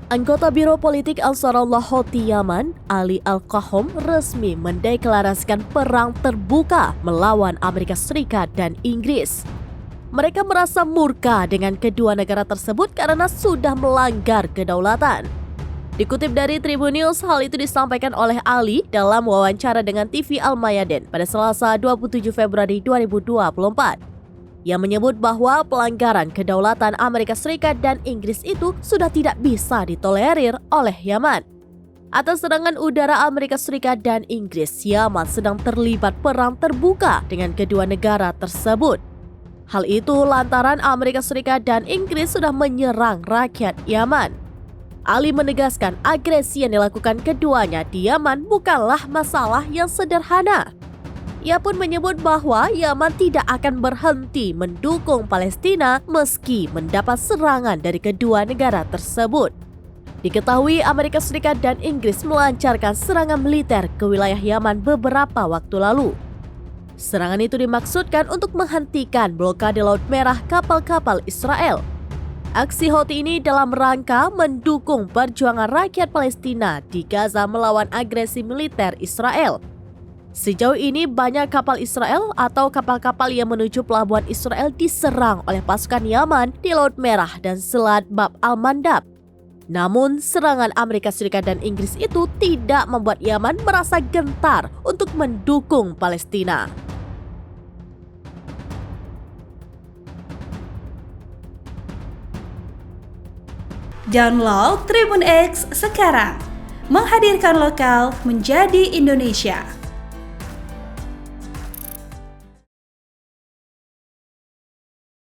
Anggota Biro Politik Ansarullah Houthi Yaman, Ali Al-Qahham, resmi mendeklarasikan perang terbuka melawan Amerika Serikat dan Inggris. Mereka merasa murka dengan kedua negara tersebut karena sudah melanggar kedaulatan. Dikutip dari Tribun News, hal itu disampaikan oleh Ali dalam wawancara dengan TV Al Mayadin pada Selasa 27 Februari 2024. Ia menyebut bahwa pelanggaran kedaulatan Amerika Serikat dan Inggris itu sudah tidak bisa ditolerir oleh Yaman. Atas serangan udara Amerika Serikat dan Inggris, Yaman sedang terlibat perang terbuka dengan kedua negara tersebut. Hal itu lantaran Amerika Serikat dan Inggris sudah menyerang rakyat Yaman. Ali menegaskan agresi yang dilakukan keduanya di Yaman bukanlah masalah yang sederhana. Ia pun menyebut bahwa Yaman tidak akan berhenti mendukung Palestina meski mendapat serangan dari kedua negara tersebut. Diketahui Amerika Serikat dan Inggris melancarkan serangan militer ke wilayah Yaman beberapa waktu lalu. Serangan itu dimaksudkan untuk menghentikan blokade Laut Merah kapal-kapal Israel. Aksi Houthi ini dalam rangka mendukung perjuangan rakyat Palestina di Gaza melawan agresi militer Israel. Sejauh ini banyak kapal Israel atau kapal-kapal yang menuju pelabuhan Israel diserang oleh pasukan Yaman di Laut Merah dan Selat Bab al-Mandab. Namun, serangan Amerika Serikat dan Inggris itu tidak membuat Yaman merasa gentar untuk mendukung Palestina. Download Tribun X sekarang, menghadirkan lokal menjadi Indonesia.